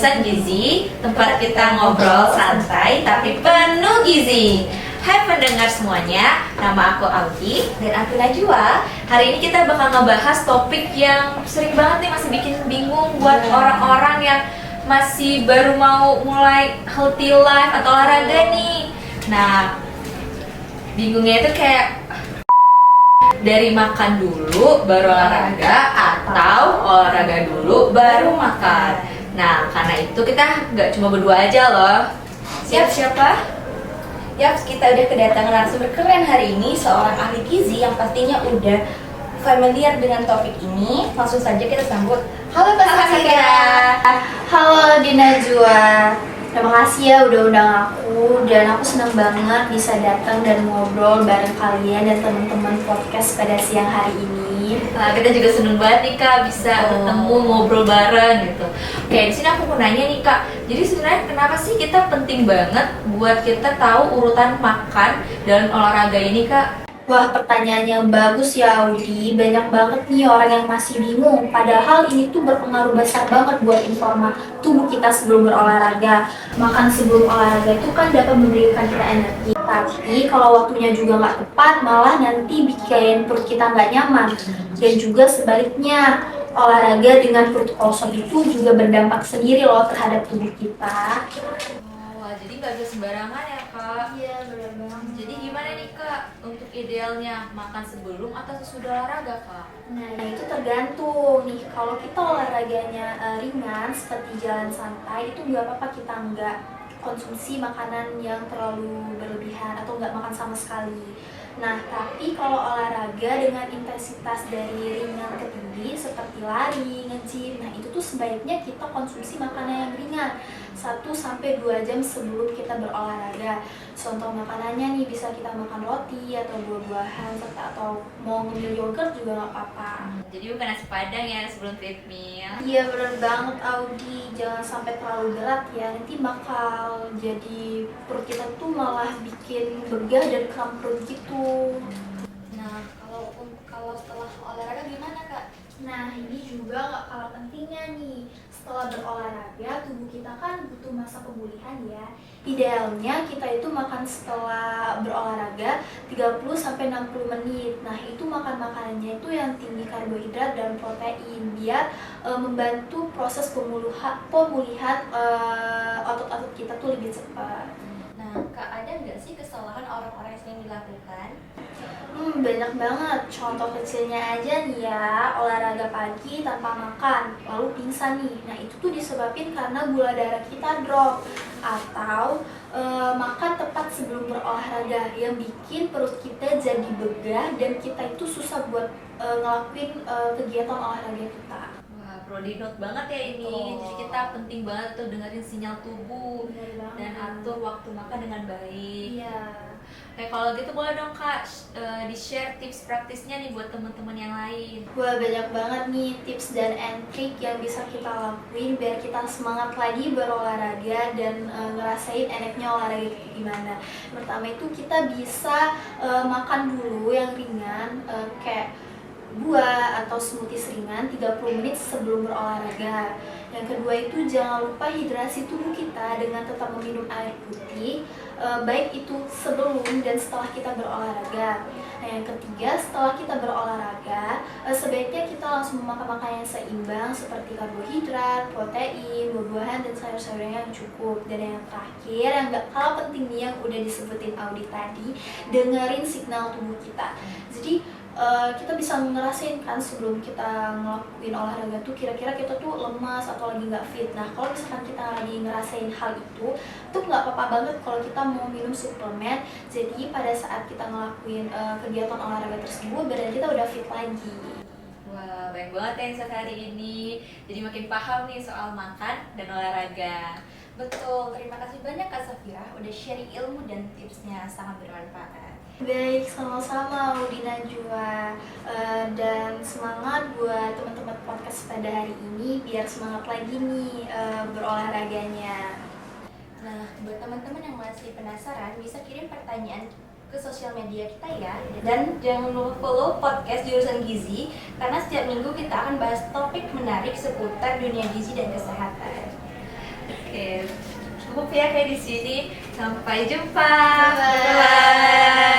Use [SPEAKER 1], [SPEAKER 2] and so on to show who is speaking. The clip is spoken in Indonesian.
[SPEAKER 1] Jurusan Gizi, tempat kita ngobrol santai tapi penuh gizi. Hai pendengar semuanya, nama aku Audi
[SPEAKER 2] dan aku Najwa.
[SPEAKER 1] Hari ini kita bakal ngebahas topik yang sering banget nih masih bikin bingung buat orang-orang yang masih baru mau mulai healthy life atau olahraga nih. Nah, bingungnya itu kayak dari makan dulu baru olahraga atau olahraga dulu baru makan. Nah, karena itu kita nggak cuma berdua aja loh. Siapa?
[SPEAKER 2] Yaps, kita udah kedatangan narasumber keren hari ini, seorang ahli gizi yang pastinya udah familiar dengan topik ini. Langsung saja kita sambut. Halo Kak Safira.
[SPEAKER 3] Halo Najwa. Terima kasih ya udah undang aku, dan aku senang banget bisa datang dan ngobrol bareng kalian dan teman-teman podcast pada siang hari ini.
[SPEAKER 1] Kita juga seneng banget nih Kak bisa ketemu ngobrol bareng gitu. Oke, di sini aku mau nanya nih Kak. Jadi sebenarnya kenapa sih kita penting banget buat kita tahu urutan makan dalam olahraga ini Kak?
[SPEAKER 3] Wah, pertanyaan yang bagus ya Audi. Banyak banget nih orang yang masih bingung. Padahal ini tuh berpengaruh besar banget buat informa tubuh kita sebelum berolahraga. Makan sebelum olahraga itu kan dapat memberikan kita energi. Tapi kalau waktunya juga nggak tepat, malah nanti bikin perut kita nggak nyaman. Dan juga sebaliknya, olahraga dengan perut kosong itu juga berdampak sendiri loh terhadap tubuh kita.
[SPEAKER 1] Wah, jadi nggak bisa sembarangan ya Kak?
[SPEAKER 3] Iya, benar banget.
[SPEAKER 1] Jadi gimana nih Kak untuk idealnya makan sebelum atau sesudah olahraga Kak?
[SPEAKER 3] Nah itu tergantung nih, kalau kita olahraganya ringan seperti jalan santai itu nggak apa-apa kita nggak konsumsi makanan yang terlalu berlebihan atau nggak makan sama sekali. Nah tapi kalau olahraga dengan intensitas dari ringan ke tinggi seperti lari, nge-gym, nah itu tuh sebaiknya kita konsumsi makanan yang ringan 1-2 jam sebelum kita berolahraga. Contoh makanannya nih bisa kita makan roti atau buah-buahan atau mau ngemil yogurt juga nggak apa-apa.
[SPEAKER 1] Jadi bukan nasi padang ya sebelum treadmill.
[SPEAKER 3] Iya bener banget Audi, jangan sampai terlalu berat ya, nanti bakal jadi perut kita tuh malah bikin begah dan kram perut gitu.
[SPEAKER 2] Nah, kalau setelah olahraga gimana Kak?
[SPEAKER 3] Nah ini juga nggak kalah pentingnya nih. Setelah berolahraga, tubuh kita kan butuh masa pemulihan ya. Idealnya kita itu makan setelah berolahraga 30-60 menit. Nah itu makan makanannya itu yang tinggi karbohidrat dan protein biar membantu proses pemulihan otot-otot kita tuh lebih cepat.
[SPEAKER 2] Nah, Kak, ada nggak sih kesalahan orang-orang yang sering dilakukan?
[SPEAKER 3] Banyak banget. Contoh kecilnya aja nih ya, olahraga pagi tanpa makan, lalu pingsan nih. Nah itu tuh disebabkan karena gula darah kita drop. Atau makan tepat sebelum berolahraga yang bikin perut kita jadi begah dan kita itu susah buat ngelakuin kegiatan olahraga kita.
[SPEAKER 1] Wah, perlu di note banget ya ini. Jadi kita penting banget tuh dengerin sinyal tubuh dan atur waktu makan dengan baik.
[SPEAKER 3] Iya.
[SPEAKER 1] Oke, kalau gitu boleh dong Kak di-share tips praktisnya nih buat teman-teman yang lain.
[SPEAKER 3] Wah, banyak banget nih tips dan trik yang bisa kita lakuin biar kita semangat lagi berolahraga dan ngerasain enaknya olahraga kayak gimana. Pertama itu kita bisa makan dulu yang ringan, kayak buah atau smoothies ringan 30 menit sebelum berolahraga. Yang kedua itu jangan lupa hidrasi tubuh kita dengan tetap meminum air putih, baik itu sebelum dan setelah kita berolahraga. Nah yang ketiga, setelah kita berolahraga, sebaiknya kita langsung memakan makanan yang seimbang seperti karbohidrat, protein, buah-buahan, dan sayur-sayuran yang cukup. Dan yang terakhir, yang gak kalah penting nih yang udah disebutin Audi tadi, dengerin signal tubuh kita. Jadi kita bisa ngerasain kan sebelum kita ngelakuin olahraga tuh kira-kira kita tuh lemas atau lagi nggak fit. Nah kalau misalkan kita lagi ngerasain hal itu tuh nggak apa-apa banget kalau kita mau minum suplemen. Jadi pada saat kita ngelakuin kegiatan olahraga tersebut badan kita udah fit lagi.
[SPEAKER 1] Wah, baik banget ya Insight hari ini. Jadi makin paham nih soal makan dan olahraga.
[SPEAKER 2] Betul, terima kasih banyak Kak Safira udah sharing ilmu dan tipsnya, sangat bermanfaat.
[SPEAKER 3] Baik, sama-sama Audi Najwa, dan semangat buat teman-teman podcast pada hari ini biar semangat lagi nih berolahraganya.
[SPEAKER 2] Nah, buat teman-teman yang masih penasaran bisa kirim pertanyaan ke sosial media kita ya. Dan jangan lupa follow podcast Jurusan Gizi karena setiap minggu kita akan bahas topik menarik seputar dunia gizi dan kesehatan.
[SPEAKER 1] Oke, cukup ya kayak di sini. Sampai jumpa.
[SPEAKER 3] Bye.
[SPEAKER 1] Bye.